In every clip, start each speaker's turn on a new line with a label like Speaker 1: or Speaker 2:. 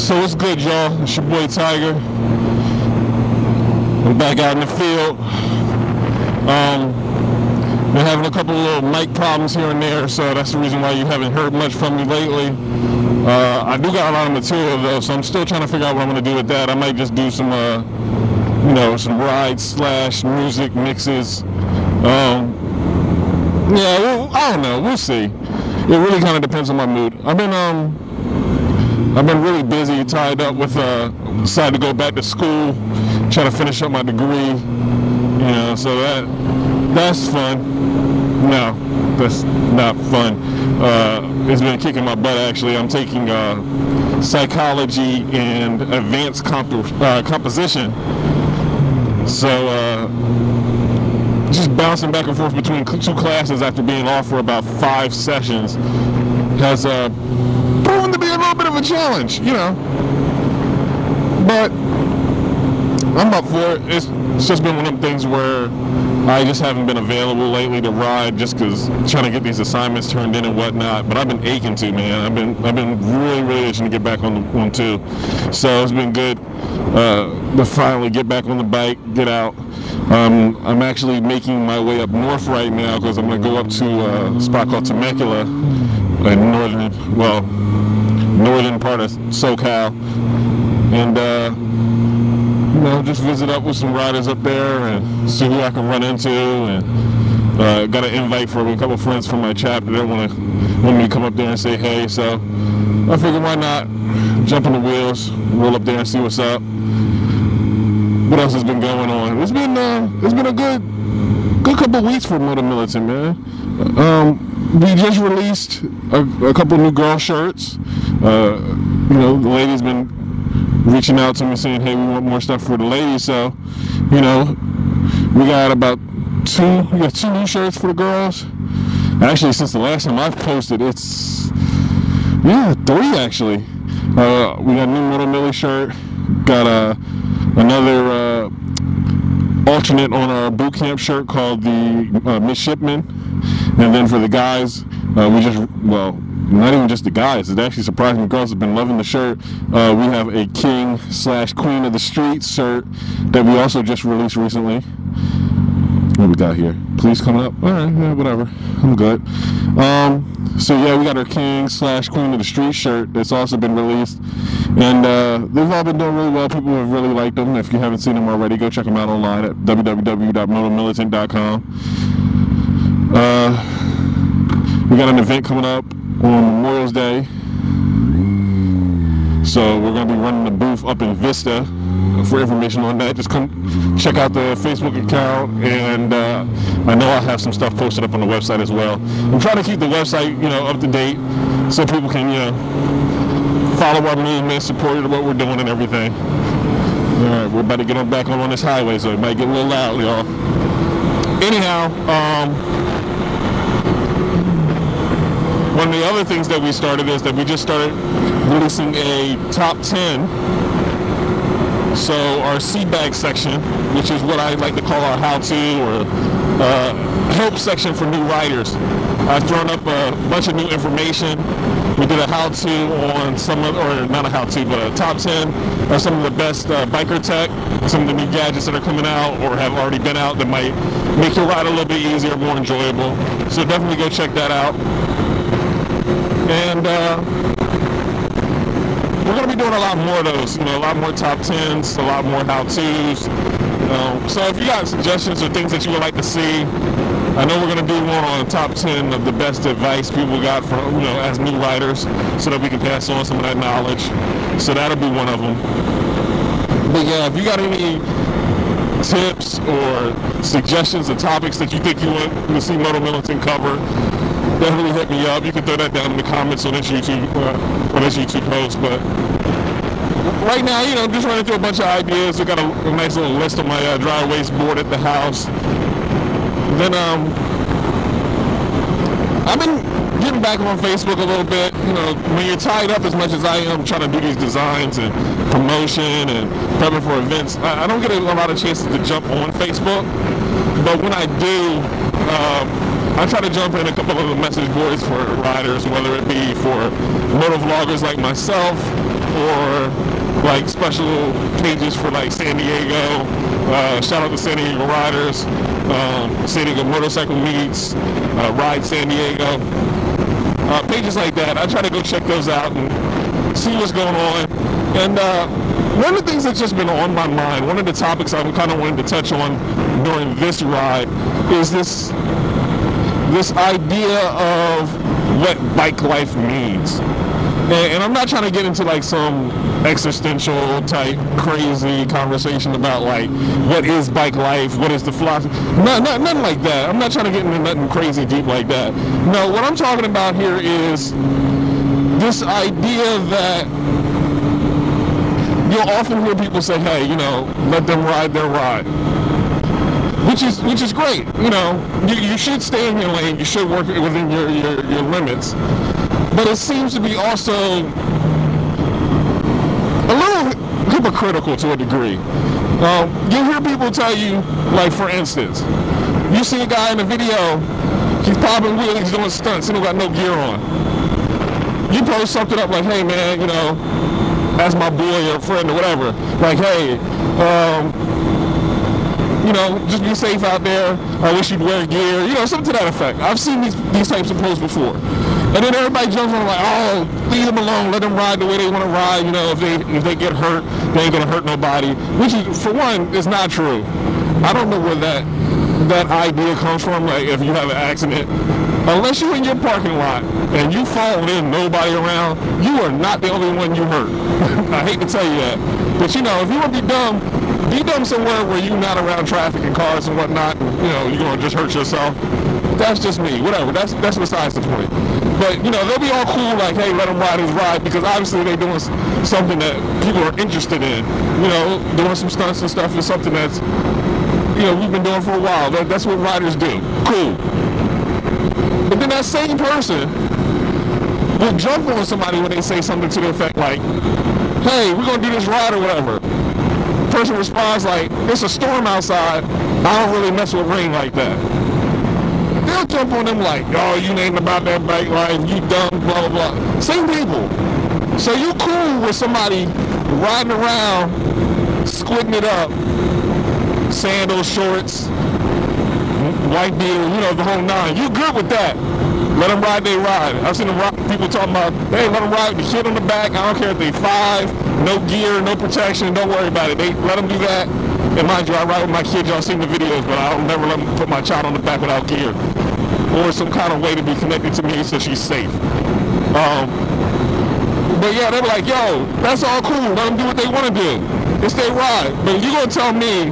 Speaker 1: So what's good, y'all? It's your boy Tiger. I'm back out in the field. Been having a couple of little mic problems here and there, so that's the reason why you haven't heard much from me lately. I do got a lot of material though, so I'm still trying to figure out what I'm gonna do with that. I might just do some, you know, some rides / music mixes. Yeah, well, I don't know. We'll see. It really kind of depends on my mood. I've been really busy, tied up with decided to go back to school, try to finish up my degree. You know, so that's fun. No, that's not fun. It's been kicking my butt actually. I'm taking psychology and advanced composition. So just bouncing back and forth between 2 classes after being off for about 5 sessions has proven to be a little bit of a challenge, you know. But I'm up for it. It's just been one of them things where I just haven't been available lately to ride, just because trying to get these assignments turned in and whatnot. But I've been aching to, man. I've been really itching to get back on the one too. So it's been good to finally get back on the bike, get out. I'm actually making my way up north right now because I'm going to go up to a spot called Temecula in northern part of SoCal, and you know, just visit up with some riders up there and see who I can run into. And got an invite from a couple of friends from my chapter that want me to come up there and say hey. So I figured why not jump on the wheels, roll up there and see what's up. What else has been going on? It's been a good couple weeks for MotoMilitant, man. We just released a couple new girl shirts. You know, the ladies been reaching out to me saying, hey, we want more stuff for the ladies. So, you know, we got about 2 new shirts for the girls. Actually, since the last time I've posted, it's 3 actually. We got a new MotoMili shirt. Got another alternate on our boot camp shirt called the Midshipman. And then for the guys, not even just the guys, it's actually surprising. The girls have been loving the shirt. We have a King/Queen of the Streets shirt that we also just released recently. What we got here? Police coming up? Alright, yeah, whatever. I'm good. So yeah, we got our King/Queen of the Street shirt that's also been released. And they've all been doing really well. People have really liked them. If you haven't seen them already, go check them out online at www.motomilitant.com. We got an event coming up on Memorial's Day. So we're going to be running the booth up in Vista. For information on that, just come check out the Facebook account, and I know I'll have some stuff posted up on the website as well. I'm trying to keep the website, you know, up to date so people can, you know, follow our movement, support what we're doing and everything. Alright, we're about to get on back on this highway, so it might get a little loud, y'all. Anyhow, one of the other things that we started is that we just started releasing a top 10. So our seat bag section, which is what I like to call our how-to or help section for new riders. I've thrown up a bunch of new information. We did a how-to on not a how-to, but a top 10 of some of the best biker tech, some of the new gadgets that are coming out or have already been out that might make your ride a little bit easier, more enjoyable. So definitely go check that out. And we're going to be doing a lot more of those, you know, a lot more top 10s, a lot more how-tos. So if you got suggestions or things that you would like to see, I know we're going to do one on the top 10 of the best advice people got from, you know, as new riders, so that we can pass on some of that knowledge. So that'll be one of them. But yeah, if you got any tips or suggestions or topics that you think you want to see MotoMilitant cover, definitely hit me up. You can throw that down in the comments on this YouTube post. But right now, you know, I'm just running through a bunch of ideas. I got a nice little list on my dry erase board at the house. Then I've been getting back on Facebook a little bit. You know, when you're tied up as much as I am trying to do these designs and promotion and prepping for events, I don't get a lot of chances to jump on Facebook. But when I do, I try to jump in a couple of the message boards for riders, whether it be for motovloggers like myself for like special pages for like San Diego. Shout out to San Diego riders, San Diego motorcycle meets, Ride San Diego. Pages like that. I try to go check those out and see what's going on. And one of the things that's just been on my mind, one of the topics I kind of wanted to touch on during this ride is this idea of what bike life means. And I'm not trying to get into like some existential type crazy conversation about like what is bike life, what is the philosophy, nothing like that. I'm not trying to get into nothing crazy deep like that. No, what I'm talking about here is this idea that you'll often hear people say, hey, you know, let them ride their ride. Which is great, you know. You should stay in your lane. You should work within your limits. But it seems to be also a little hypocritical to a degree. You hear people tell you, like for instance, you see a guy in a video, he's popping wheelies, doing stunts, he don't got no gear on. You post something up like, hey man, you know, that's my boy or friend or whatever. Like, hey, you know, just be safe out there. I wish you'd wear gear. You know, something to that effect. I've seen these types of posts before. And then everybody jumps on like, oh, leave them alone. Let them ride the way they want to ride. You know, if they get hurt, they ain't going to hurt nobody. Which, is, for one, is not true. I don't know where that idea comes from. Like, if you have an accident, unless you're in your parking lot and you fall in, nobody around, you are not the only one you hurt. I hate to tell you that. But, you know, if you want to be dumb somewhere where you're not around traffic and cars and whatnot, and, you know, you're going to just hurt yourself. That's just me, whatever, that's besides the point. But, you know, they'll be all cool, like, hey, let them ride his ride, because obviously they're doing something that people are interested in. You know, doing some stunts and stuff is something that's, you know, we've been doing for a while. That's what riders do. Cool. But then that same person will jump on somebody when they say something to the effect like, hey, we're going to do this ride or whatever. Person responds like, it's a storm outside, I don't really mess with rain like that. They'll jump on them like, oh, you ain't about that bike life, you dumb, blah, blah, blah. Same people. So you cool with somebody riding around, squinting it up, sandals, shorts, white beater, you know, the whole nine. You good with that. Let them ride their ride. I've seen people talking about, hey, let them ride with the kid on the back. I don't care if they 5, no gear, no protection, don't worry about it. They let them do that. And mind you, I ride with my kids, y'all seen the videos, but I'll never let them put my child on the back without gear. Or some kind of way to be connected to me so she's safe. But yeah, they're like, yo, that's all cool. Let them do what they want to do. It's their ride. But you gonna tell me,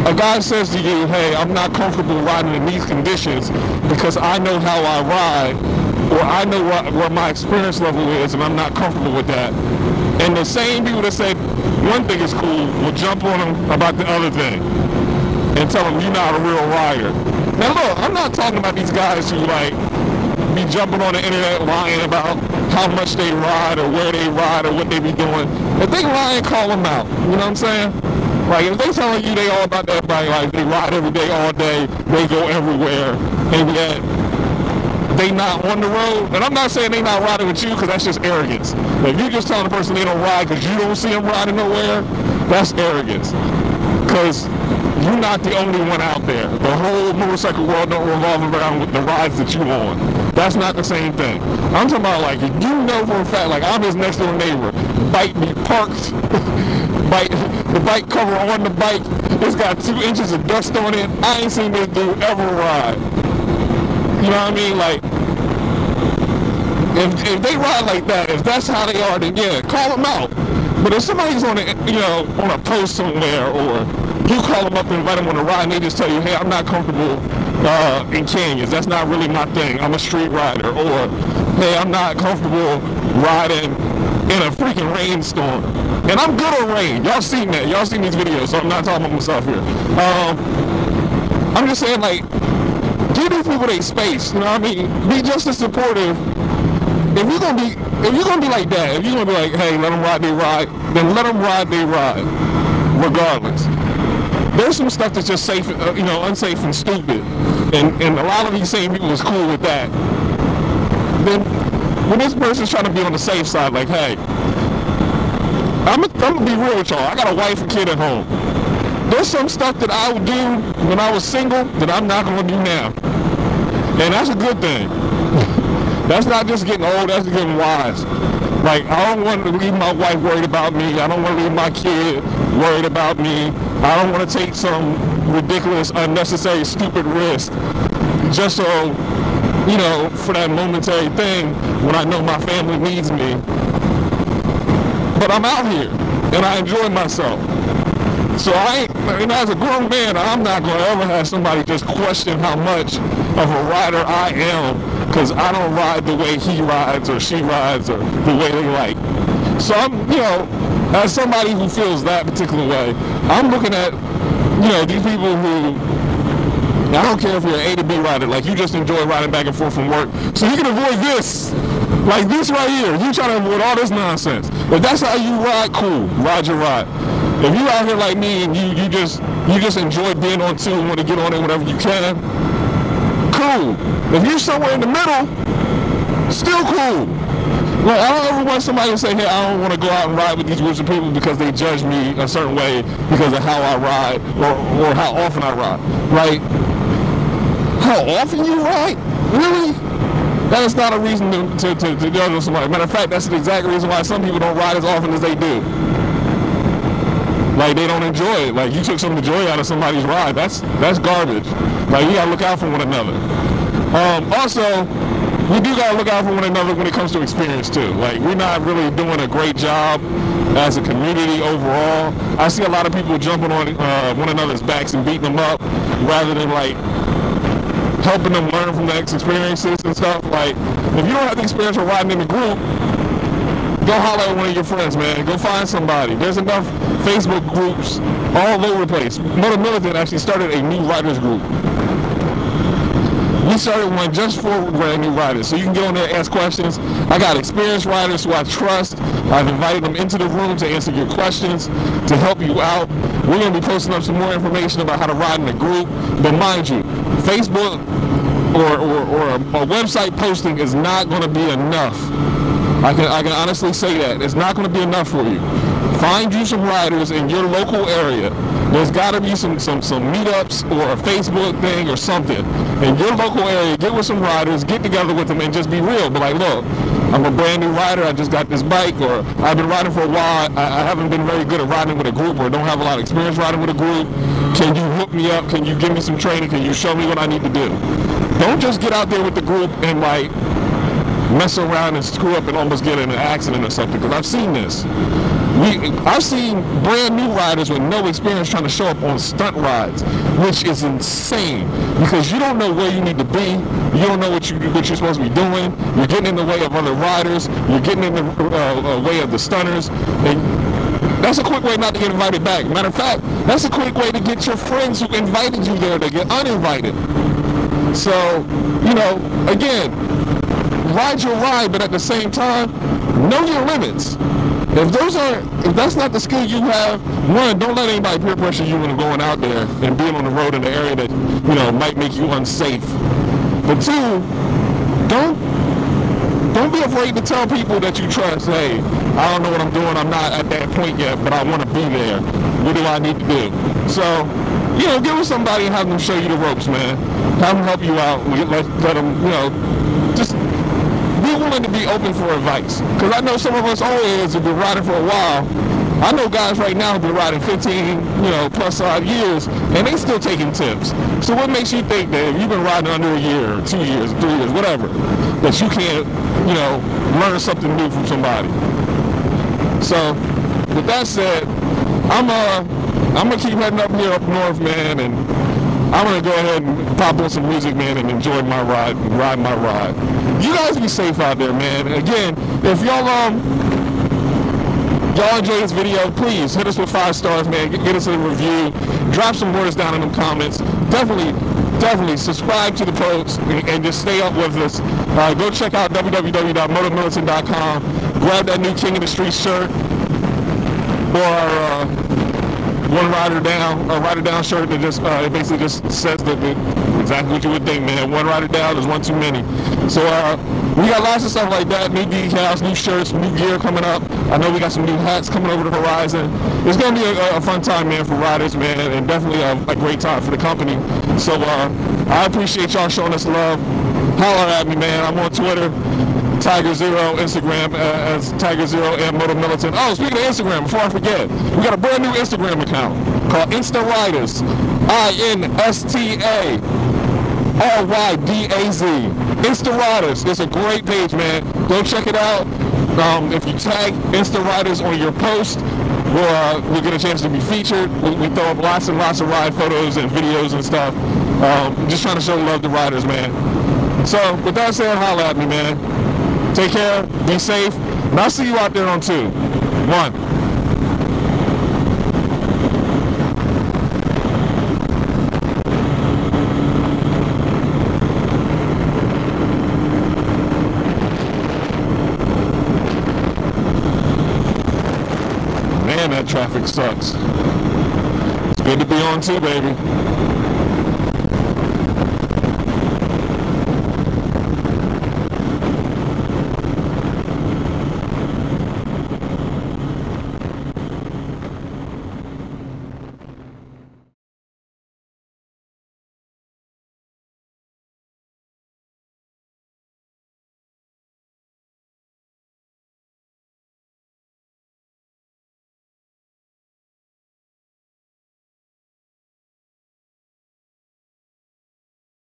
Speaker 1: a guy says to you, hey, I'm not comfortable riding in these conditions because I know how I ride, or I know what my experience level is, and I'm not comfortable with that. And the same people that say one thing is cool will jump on them about the other thing and tell them you're not a real rider. Now look, I'm not talking about these guys who like be jumping on the internet lying about how much they ride or where they ride or what they be doing. If they lie, call them out. You know what I'm saying? Like, if they telling you they all about that bike life, they ride every day, all day, they go everywhere, and yet they not on the road. And I'm not saying they not riding with you, because that's just arrogance. If you just telling the person they don't ride because you don't see them riding nowhere, that's arrogance. Because you're not the only one out there. The whole motorcycle world don't revolve around with the rides that you on. That's not the same thing. I'm talking about, like, if you know for a fact, like, I'm his next door neighbor, bike be parked, the bike cover on the bike, it's got 2 inches of dust on it. I ain't seen this dude ever ride. You know what I mean? Like, if they ride like that, if that's how they are, then yeah, call them out. But if somebody's on a, you know, on a post somewhere, or you call them up and invite them on a ride, and they just tell you, hey, I'm not comfortable in canyons. That's not really my thing. I'm a street rider. Or, hey, I'm not comfortable riding in a freaking rainstorm. And I'm good on rain. Y'all seen that. Y'all seen these videos, so I'm not talking about myself here. I'm just saying, like, give these people their space. You know what I mean? Be just as supportive. If you're gonna be like that, if you're gonna be like, hey, let them ride their ride, then let them ride their ride, regardless. There's some stuff that's just safe, you know, unsafe and stupid, and a lot of these same people is cool with that. Then when this person's trying to be on the safe side, like, hey, I'm gonna be real with y'all. I got a wife and kid at home. There's some stuff that I would do when I was single that I'm not gonna do now. And that's a good thing. That's not just getting old, that's getting wise. Like, I don't want to leave my wife worried about me. I don't want to leave my kid worried about me. I don't want to take some ridiculous, unnecessary, stupid risk just so, you know, for that momentary thing when I know my family needs me. But I'm out here, and I enjoy myself. So I ain't, and as a grown man, I'm not going to ever have somebody just question how much of a rider I am because I don't ride the way he rides or she rides or the way they like. So I'm, you know, as somebody who feels that particular way, I'm looking at, you know, these people who, I don't care if you're an A to B rider, like you just enjoy riding back and forth from work, so you can avoid this. Like this right here, you try to avoid all this nonsense. If that's how you ride, cool, ride your ride. If you out here like me and you just enjoy being on two and want to get on it whenever you can, cool. If you're somewhere in the middle, still cool. Like, I don't ever want somebody to say, hey, I don't want to go out and ride with these groups of people because they judge me a certain way because of how I ride or how often I ride. Like, how often you ride? Really? That is not a reason to judge somebody. Matter of fact, that's the exact reason why some people don't ride as often as they do. Like, they don't enjoy it. Like, you took some of the joy out of somebody's ride. That's garbage. Like, you gotta look out for one another. Also, we do gotta look out for one another when it comes to experience too. Like, we're not really doing a great job as a community overall. I see a lot of people jumping on one another's backs and beating them up rather than like helping them learn from their experiences and stuff. Like, if you don't have the experience of riding in a group, go holler at one of your friends, man. Go find somebody. There's enough Facebook groups all over the place. MotoMilitant actually started a new riders group. We started one just for brand new riders. So you can get on there and ask questions. I got experienced riders who I trust. I've invited them into the room to answer your questions, to help you out. We're going to be posting up some more information about how to ride in a group. But mind you, Facebook or a website posting is not going to be enough. I can honestly say that. It's not going to be enough for you. Find you some riders in your local area. There's got to be some meetups or a Facebook thing or something. In your local area, get with some riders, get together with them and just be real. But like, look, I'm a brand new rider, I just got this bike, or I've been riding for a while, I haven't been very good at riding with a group or don't have a lot of experience riding with a group. Can you hook me up? Can you give me some training? Can you show me what I need to do? Don't just get out there with the group and like mess around and screw up and almost get in an accident or something, because I've seen this. I've seen brand new riders with no experience trying to show up on stunt rides, which is insane because you don't know where you need to be, you don't know what you're supposed to be doing, you're getting in the way of other riders, you're getting in the way of the stunners, and that's a quick way not to get invited back. Matter of fact, that's a quick way to get your friends who invited you there to get uninvited. So, you know, again, ride your ride, but at the same time, know your limits. If that's not the skill you have, one, don't let anybody peer pressure you into going out there and being on the road in the area that, you know, might make you unsafe. But two, don't be afraid to tell people that you trust, hey, I don't know what I'm doing, I'm not at that point yet, but I want to be there. What do I need to do? So, you know, get with somebody and have them show you the ropes, man. Have them help you out. Let them, you know, just be willing to be open for advice. Because I know some of us old heads have been riding for a while. I know guys right now who've been riding 15, you know, plus odd years, and they still taking tips. So what makes you think that if you've been riding under a year, or 2 years, 3 years, whatever, that you can't, you know, learn something new from somebody? So, with that said, I'm gonna keep heading up here up north, man, and I'm gonna go ahead and pop on some music, man, and enjoy my ride, ride my ride. You guys be safe out there, man. Again, if y'all enjoy this video, please hit us with 5 stars, man. Get us a review. Drop some words down in the comments. Definitely subscribe to the post and just stay up with us. Go check out www.motomilitant.com. Grab that new King of the Street shirt or our one rider down shirt that just it basically just says exactly what you would think, man. One rider down is one too many. So we got lots of stuff like that, new decals, new shirts, new gear coming up. I know we got some new hats coming over the horizon. It's going to be a fun time, man, for riders, man, and definitely a great time for the company. So I appreciate y'all showing us love. Holler at me, man. I'm on Twitter, Tiger0, Instagram as Tiger0 and MotoMilitant. Oh, speaking of Instagram, before I forget, we got a brand new Instagram account called Insta Riders, INSTA. RYDAZ. Insta Riders. It's a great page, man. Go check it out. If you tag Insta Riders on your post, we'll get a chance to be featured. We throw up lots and lots of ride photos and videos and stuff. Just trying to show love to riders, man. So, with that said, holla at me, man. Take care. Be safe. And I'll see you out there on 2. 1. Man, that traffic sucks. It's good to be on 2, baby.